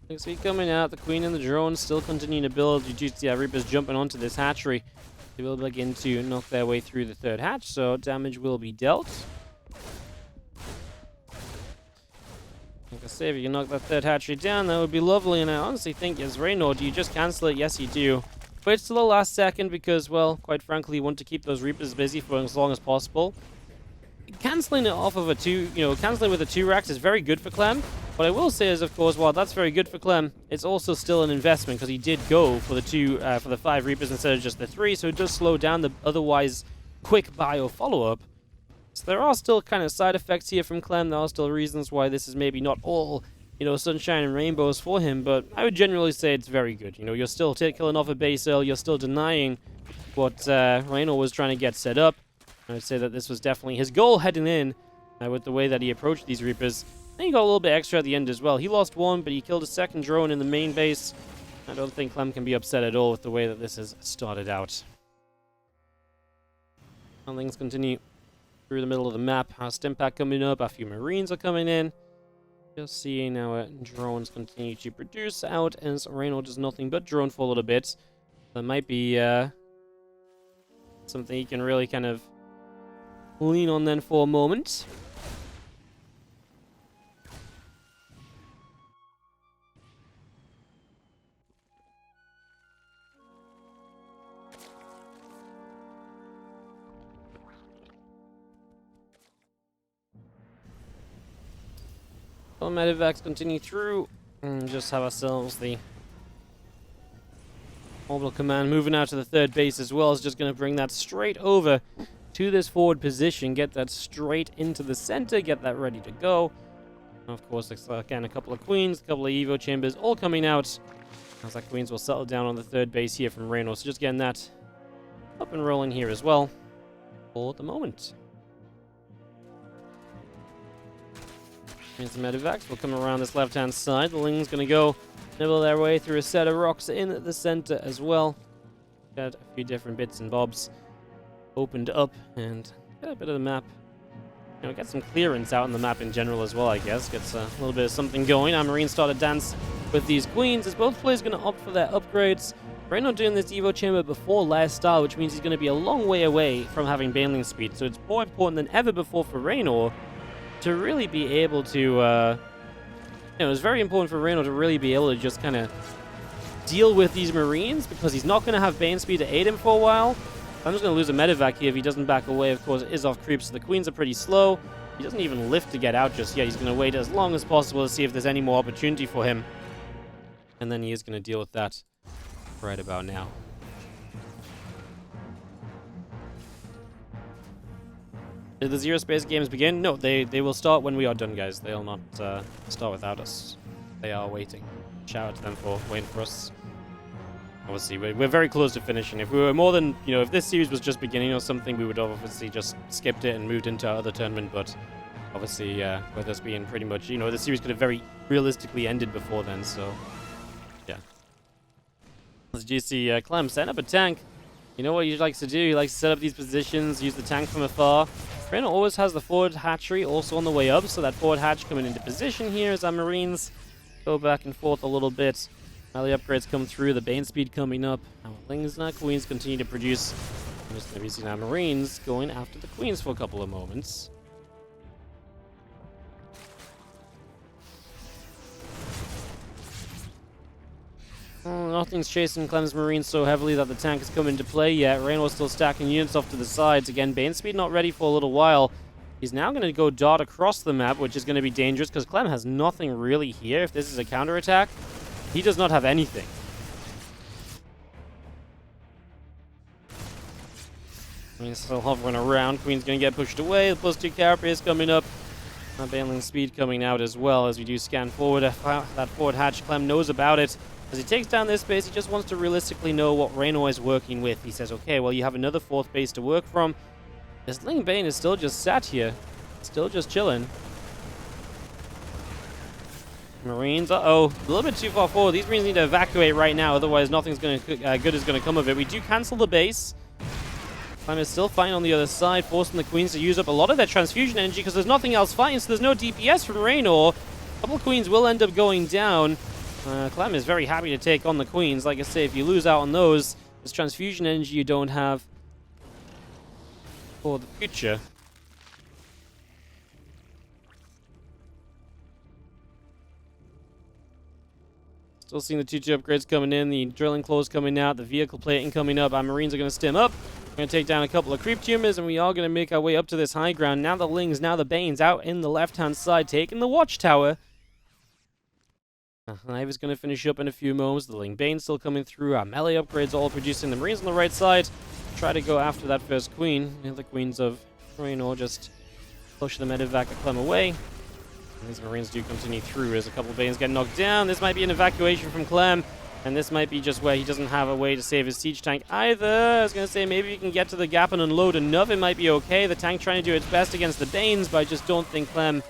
Looks like coming out. The Queen and the drone still continuing to build. You do see Reapers jumping onto this hatchery. They will begin to knock their way through the third hatch, so damage will be dealt. Like I say, if you can knock that third hatchery down, that would be lovely. And I honestly think, yes, Reynor, do you just cancel it? Yes, you do. Wait till the last second because, well, quite frankly, you want to keep those Reapers busy for as long as possible. Canceling it off of a 2, canceling with a 2-rack is very good for Clem. What I will say is, of course, while that's very good for Clem, it's also still an investment because he did go for the 5 Reapers instead of just the 3, so it does slow down the otherwise quick buy or follow-up. So there are still kind of side effects here from Clem. There are still reasons why this is maybe not all, sunshine and rainbows for him, but I would generally say it's very good. You're still killing off a base early, you're still denying what Reynor was trying to get set up. I would say that this was definitely his goal heading in with the way that he approached these Reapers. And he got a little bit extra at the end as well. He lost 1, but he killed a second drone in the main base. I don't think Clem can be upset at all with the way that this has started out. Now things continue through the middle of the map. Our Stimpak coming up, a few Marines are coming in. Just seeing our drones continue to produce out as Reynor does nothing but drone for a little bit. That might be something he can really kind of lean on then for a moment. Well, medevacs continue through and just have ourselves the orbital command moving out to the third base as well. Is just going to bring that straight over to this forward position, get that straight into the center, get that ready to go. And of course, again, a couple of Queens, a couple of Evo Chambers all coming out. As that Queens will settle down on the third base here from Reynor. So just getting that up and rolling here as well for the moment. Here's the medevacs. We'll come around this left-hand side. The Ling's going to go nibble their way through a set of rocks in the center as well. Got a few different bits and bobs opened up and get a bit of the map. Get some clearance out in the map in general as well, I guess. Gets a little bit of something going. Our Marines start to dance with these Queens as both players going to opt for their upgrades. Reynor doing this Evo Chamber before last star, which means he's going to be a long way away from having Baneling speed. So it's more important than ever before for Reynor to really be able to, it's very important for Reynor to really be able to just kind of deal with these Marines because he's not going to have Bane speed to aid him for a while. I'm just going to lose a medevac here if he doesn't back away. Of course, it is off creep, so the Queens are pretty slow. He doesn't even lift to get out just yet. He's going to wait as long as possible to see if there's any more opportunity for him. And then he is going to deal with that right about now. Did the Zero Space games begin? No, they will start when we are done, guys. They'll not start without us. They are waiting. Shout out to them for waiting for us. Obviously, we're very close to finishing. If we were more than, if this series was just beginning or something, we would obviously just skipped it and moved into our other tournament. But obviously, with us being pretty much, the series could have very realistically ended before then. So, yeah. As you see, Clem setting up a tank. You know what he likes to do? He likes to set up these positions, use the tank from afar. Reynor always has the forward hatchery also on the way up, so that forward hatch coming into position here as our Marines go back and forth a little bit. Now the upgrades come through, the Bane speed coming up. Our Lings and our Queens continue to produce. I'm just going to be seeing our Marines going after the Queens for a couple of moments. Nothing's chasing Clem's Marines so heavily that the tank has come into play yet. Reynor's still stacking units off to the sides. Again, Bane speed not ready for a little while. He's now going to go dart across the map, which is going to be dangerous because Clem has nothing really here. If this is a counterattack, he does not have anything. Queen's still hovering around. Queen's going to get pushed away. The +2 Carapace coming up. Baneling speed coming out as well as we do scan forward. That forward hatch, Clem knows about it. As he takes down this base, he just wants to realistically know what Reynor is working with. He says, okay, well, you have another 4th base to work from. This Ling Bane is still just sat here. Still just chilling. Marines, uh-oh, a little bit too far forward. These Marines need to evacuate right now, otherwise nothing's good is going to come of it. We do cancel the base. Clem is still fighting on the other side, forcing the Queens to use up a lot of their transfusion energy because there's nothing else fighting, so there's no DPS from Reynor. A couple of Queens will end up going down. Clem is very happy to take on the Queens. Like I say, if you lose out on those, there's transfusion energy you don't have for the future. Still seeing the 2-2 upgrades coming in, the drilling claws coming out, the vehicle plating coming up. Our Marines are going to stem up. We're going to take down a couple of creep tumors, and we are going to make our way up to this high ground. Now the Lings, now the Banes out in the left-hand side, taking the watchtower. Hive is going to finish up in a few moments. The Ling Bane still coming through. Our melee upgrades all producing. The Marines on the right side try to go after that first Queen. The Queens of Reynor just push the medevac of Clem away. These Marines do continue through as a couple of Banes get knocked down. This might be an evacuation from Clem, and this might be just where he doesn't have a way to save his siege tank either. I was going to say maybe you can get to the gap and unload enough. It might be okay. The tank trying to do its best against the Banes, but I just don't think Clem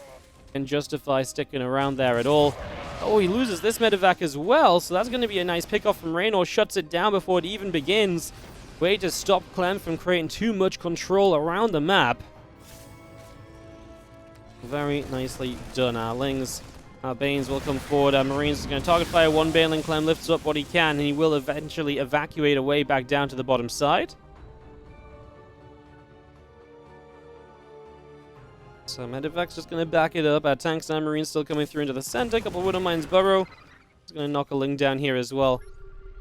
can justify sticking around there at all. Oh, he loses this medevac as well, so that's going to be a nice pickoff from Reynor. Shuts it down before it even begins. Way to stop Clem from creating too much control around the map. Very nicely done. Our Lings, our Banes will come forward. Our Marines are going to target fire one Baneling. Clem lifts up what he can, and he will eventually evacuate away back down to the bottom side. So medevac's just going to back it up. Our tanks and our Marines still coming through into the center. A couple of Widow Mines burrow. He's going to knock a Ling down here as well.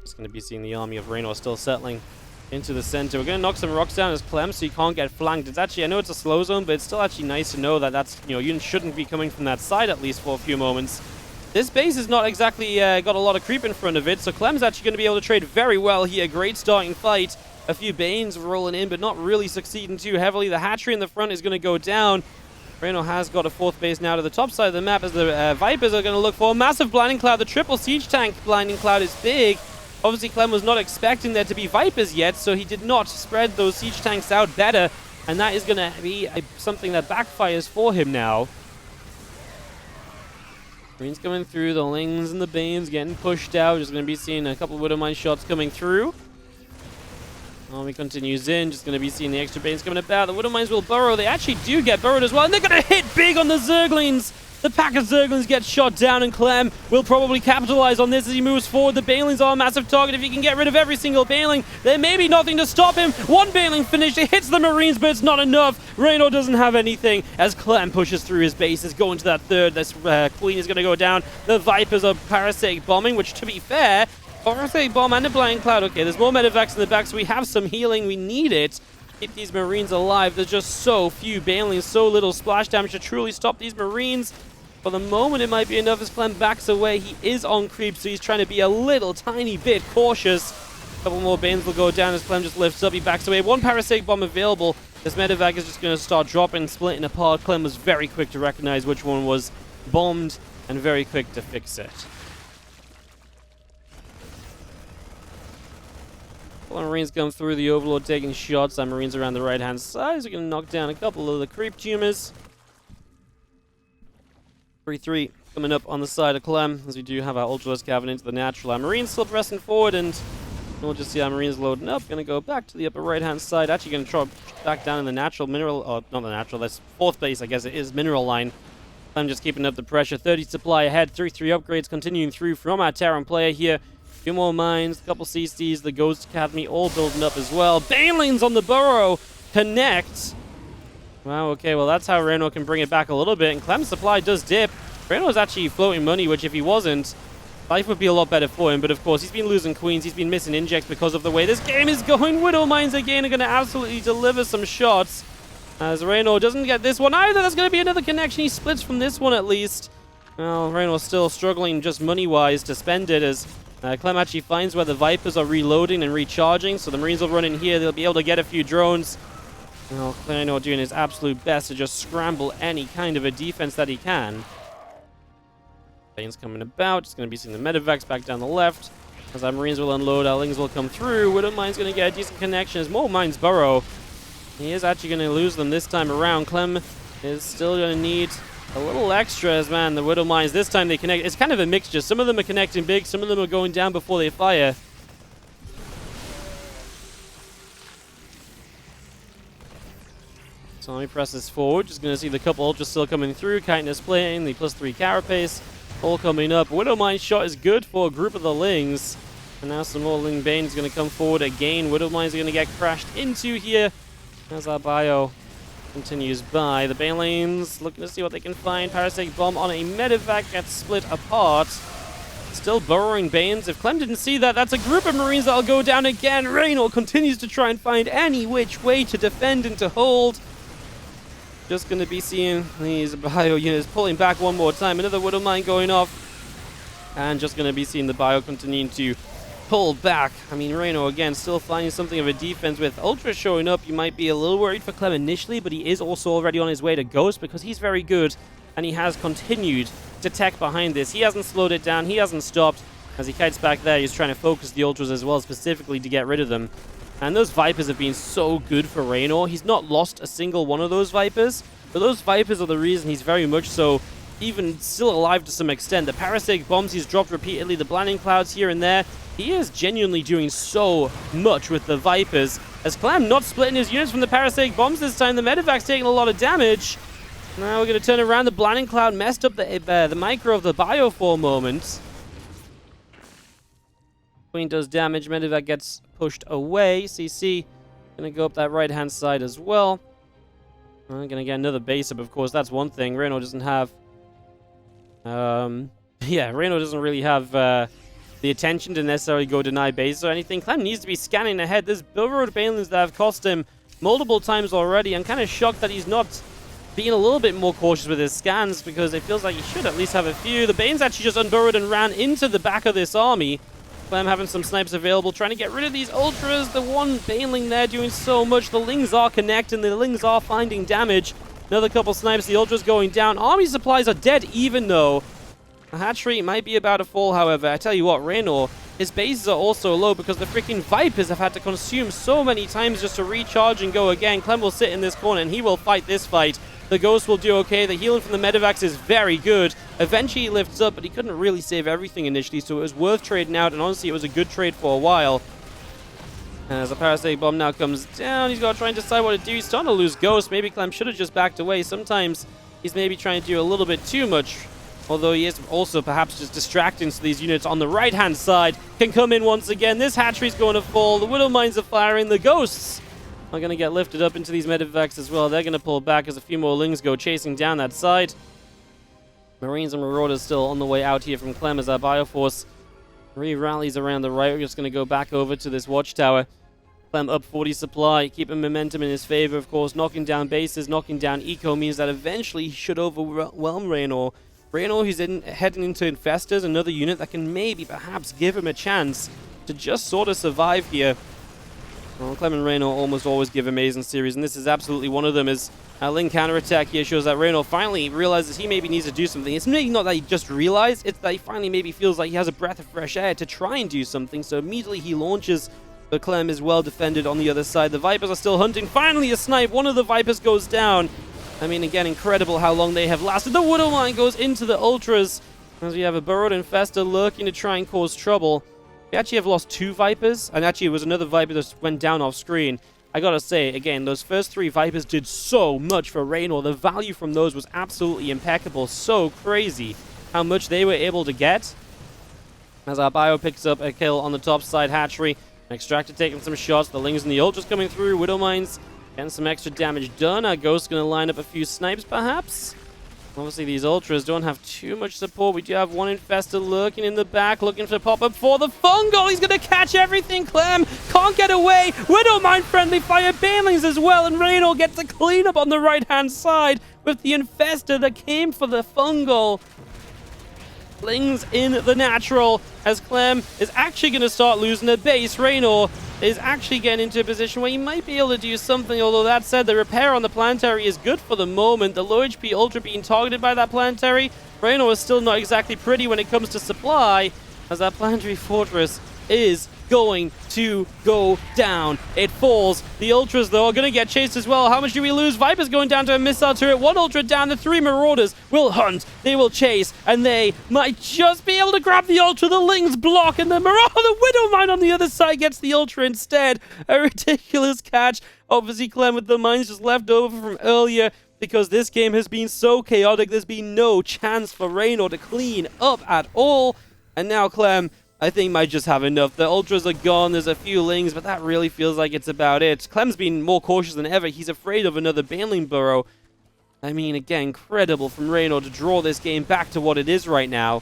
Just going to be seeing the army of Reynor still settling into the center. We're going to knock some rocks down as Clem so you can't get flanked. It's actually, I know it's a slow zone, but it's still actually nice to know that that's, you shouldn't be coming from that side at least for a few moments. This base is not exactly got a lot of creep in front of it, so Clem's actually going to be able to trade very well here. Great starting fight. A few Banes rolling in, but not really succeeding too heavily. The hatchery in the front is going to go down. Reynor has got a fourth base now to the top side of the map as the Vipers are going to look for a massive Blinding Cloud. The triple siege tank Blinding Cloud is big. Obviously, Clem was not expecting there to be Vipers yet, so he did not spread those siege tanks out better, and that is going to be something that backfires for him now. Marines coming through, the Lings and the Banes getting pushed out. Just going to be seeing a couple of Widow Mine shots coming through. Army continues in, just going to be seeing the extra Banes coming about. The Widow Mines will burrow. They actually do get burrowed as well, and they're going to hit big on the Zerglings. The pack of Zerglings gets shot down, and Clem will probably capitalize on this as he moves forward. The Banelings are a massive target. If he can get rid of every single Baneling, there may be nothing to stop him. One Baneling finished. It hits the Marines, but it's not enough. Reynor doesn't have anything as Clem pushes through his bases, going to that third. This Queen is going to go down. The Vipers are parasitic bombing, which, to be fair, parasitic bomb and a Blinding Cloud. Okay, there's more medevacs in the back, so we have some healing. We need it. Keep these Marines alive. There's just so few Banelings, so little splash damage to truly stop these Marines. For the moment, it might be enough as Clem backs away. He is on creep, so he's trying to be a little tiny bit cautious. A couple more Banes will go down as Clem just lifts up. He backs away. One parasitic bomb available. This medevac is just going to start dropping, splitting apart. Clem was very quick to recognize which one was bombed and very quick to fix it. Marines come through, the Overlord taking shots. Our Marines around the right-hand side. So we're going to knock down a couple of the creep tumors. 3-3 coming up on the side of Clem, as we do have our Ultralisk Cavern into the natural. Our Marines still pressing forward, and we'll just see our Marines loading up. Going to go back to the upper right-hand side. Actually going to try back down in the natural mineral, or not the natural, that's fourth base, I guess it is, mineral line. Clem just keeping up the pressure. 30 supply ahead, 3-3 upgrades continuing through from our Terran player here. A few more mines, a couple CCs, the Ghost Academy all building up as well. Banelings on the burrow connect. Wow, okay, well that's how Reynor can bring it back a little bit, and Clem's supply does dip. Reynor is actually floating money, which if he wasn't, life would be a lot better for him, but of course he's been losing Queens, he's been missing injects because of the way this game is going. Widow Mines again are going to absolutely deliver some shots, as Reynor doesn't get this one either. There's going to be another connection, he splits from this one at least. Well, Reynor's still struggling just money-wise to spend it, as Clem actually finds where the Vipers are reloading and recharging, so the Marines will run in here, they'll be able to get a few drones. Well, Reynor doing his absolute best to just scramble any kind of a defense that he can. Bane's coming about, just going to be seeing the medevacs back down the left. As our Marines will unload, our Lings will come through. Widow Mine's going to get a decent connection as more mines burrow. He is actually going to lose them this time around. Clem is still going to need A little extras, man. The Widow Mines, this time they connect. It's kind of a mixture. Some of them are connecting big. Some of them are going down before they fire. So let me press this forward. Just going to see the couple Ultras still coming through. Kindness playing. The +3 Carapace. All coming up. Widow Mine shot is good for a group of the Lings. And now some more Ling Bane is going to come forward again. Widow Mines are going to get crashed into here as our bio continues by. The Banelings looking to see what they can find. Parasitic Bomb on a Medevac gets split apart. Still burrowing Banes. If Clem didn't see that, that's a group of Marines that'll go down again. Reynor continues to try and find any which way to defend and to hold. Just going to be seeing these bio units pulling back one more time. Another Widow Mine going off. And just going to be seeing the bio continuing to pull back. I mean, Reynor, again, still finding something of a defense. With Ultra showing up, you might be a little worried for Clem initially, but he is also already on his way to Ghost because he's very good, and he has continued to tech behind this. He hasn't slowed it down. He hasn't stopped. As he kites back there, he's trying to focus the Ultras as well, specifically to get rid of them. And those Vipers have been so good for Reynor. He's not lost a single one of those Vipers, but those Vipers are the reason he's very much so even still alive to some extent. The Parasitic Bombs he's dropped repeatedly, the Blinding Clouds here and there. He is genuinely doing so much with the Vipers. As Clem not splitting his units from the Parasitic Bombs this time, the Medevac's taking a lot of damage. Now we're going to turn around. The Blinding Cloud messed up the micro of the bio for a moment. Queen does damage. Medevac gets pushed away. CC going to go up that right-hand side as well. I'm going to get another base up, of course. That's one thing. Reynor doesn't have... yeah, Reynor doesn't really have the attention to necessarily go deny base or anything. Clem needs to be scanning ahead. There's Bill Road Banelings that have cost him multiple times already. I'm kind of shocked that he's not being a little bit more cautious with his scans, because it feels like he should at least have a few. The Banes actually just unburrowed and ran into the back of this army. Clem having some snipes available, trying to get rid of these Ultras. The one Baneling there doing so much. The Lings are connecting. The Lings are finding damage. Another couple snipes. The Ultras going down. Army supplies are dead even though. A hatchery might be about to fall, however. I tell you what, Reynor, his bases are also low because the freaking Vipers have had to consume so many times just to recharge and go again. Clem will sit in this corner and he will fight this fight. The Ghost will do okay. The healing from the Medevacs is very good. Eventually he lifts up, but he couldn't really save everything initially, so it was worth trading out, and honestly it was a good trade for a while. As a Parasitic Bomb now comes down, he's got to try and decide what to do. He's starting to lose Ghost. Maybe Clem should have just backed away. Sometimes he's maybe trying to do a little bit too much, although he is also perhaps just distracting, so these units on the right-hand side can come in once again. This hatchery's going to fall. The Widow Mines are firing. The Ghosts are going to get lifted up into these Medevacs as well. They're going to pull back as a few more Lings go chasing down that side. Marines and Marauders still on the way out here from Clem as our Bioforce re-rallies around the right. We're just going to go back over to this watchtower. Clem up 40 supply, keeping momentum in his favor, of course. Knocking down bases, knocking down eco means that eventually he should overwhelm Reynor. Reynor, who's heading into Infestors, another unit that can maybe perhaps give him a chance to just sort of survive here. Well, Clem and Reynor almost always give amazing series, and this is absolutely one of them. As our Ling counterattack here shows that Reynor finally realizes he maybe needs to do something. It's maybe not that he just realized, it's that he finally maybe feels like he has a breath of fresh air to try and do something, so immediately he launches, but Clem is well defended on the other side. The Vipers are still hunting. Finally a snipe. One of the Vipers goes down. I mean, again, incredible how long they have lasted. The Widow Mine goes into the Ultras, as we have a burrowed Infestor lurking to try and cause trouble. We actually have lost 2 Vipers, and actually it was another Viper that went down off screen. I gotta say, again, those first 3 Vipers did so much for Reynor. The value from those was absolutely impeccable. So crazy how much they were able to get. As our Bio picks up a kill on the top side hatchery. Extractor taking some shots. The Lings and the Ultras coming through. Widow Mines getting some extra damage done. Our Ghost's gonna line up a few snipes, perhaps. Obviously, these Ultras don't have too much support. We do have one Infestor lurking in the back, looking to pop up for the fungal. He's going to catch everything. Clem can't get away. Widow Mine friendly fire Banelings as well, and Reynor gets a cleanup on the right-hand side with the Infestor that came for the fungal. Lings in the natural as Clem is actually going to start losing a base. Reynor is actually getting into a position where he might be able to do something, although that said, the repair on the planetary is good for the moment. The low HP Ultra being targeted by that planetary. Reynor is still not exactly pretty when it comes to supply, as that planetary fortress is going to go down. It falls. The Ultras, though, are going to get chased as well. How much do we lose? Viper's going down to a missile turret. One Ultra down. The 3 Marauders will hunt. They will chase. And they might just be able to grab the Ultra. The Lings block. And the Widow Mine on the other side gets the Ultra instead. A ridiculous catch. Obviously, Clem with the mines just left over from earlier. Because this game has been so chaotic. There's been no chance for Reynor to clean up at all. And now Clem, I think, might just have enough. The Ultras are gone. There's a few Lings, but that really feels like it's about it. Clem's been more cautious than ever. He's afraid of another Baneling Burrow. I mean, again, incredible from Reynor to draw this game back to what it is right now.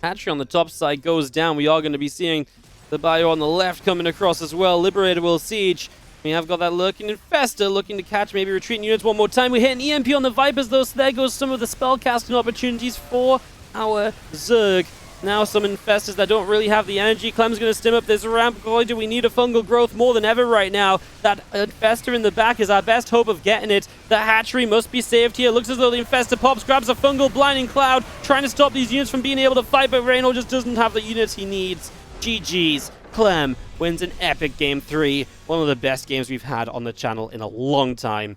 Hatchery on the top side goes down. We are going to be seeing the Bio on the left coming across as well. Liberator will siege. We have got that lurking Infestor looking to catch maybe retreating units one more time. We hit an EMP on the Vipers, though, so there goes some of the spellcasting opportunities for our Zerg. Now some Infestors that don't really have the energy. Clem's going to stim up this ramp. Boy, do we need a fungal growth more than ever right now. That Infestor in the back is our best hope of getting it. The hatchery must be saved here. Looks as though the Infestor pops, grabs a fungal blinding cloud, trying to stop these units from being able to fight, but Reynor just doesn't have the units he needs. GG's. Clem wins an epic Game 3. One of the best games we've had on the channel in a long time.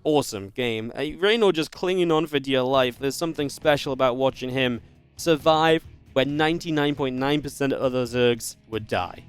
Awesome game. Reynor just clinging on for dear life. There's something special about watching him survive when 99.9% of other Zergs would die.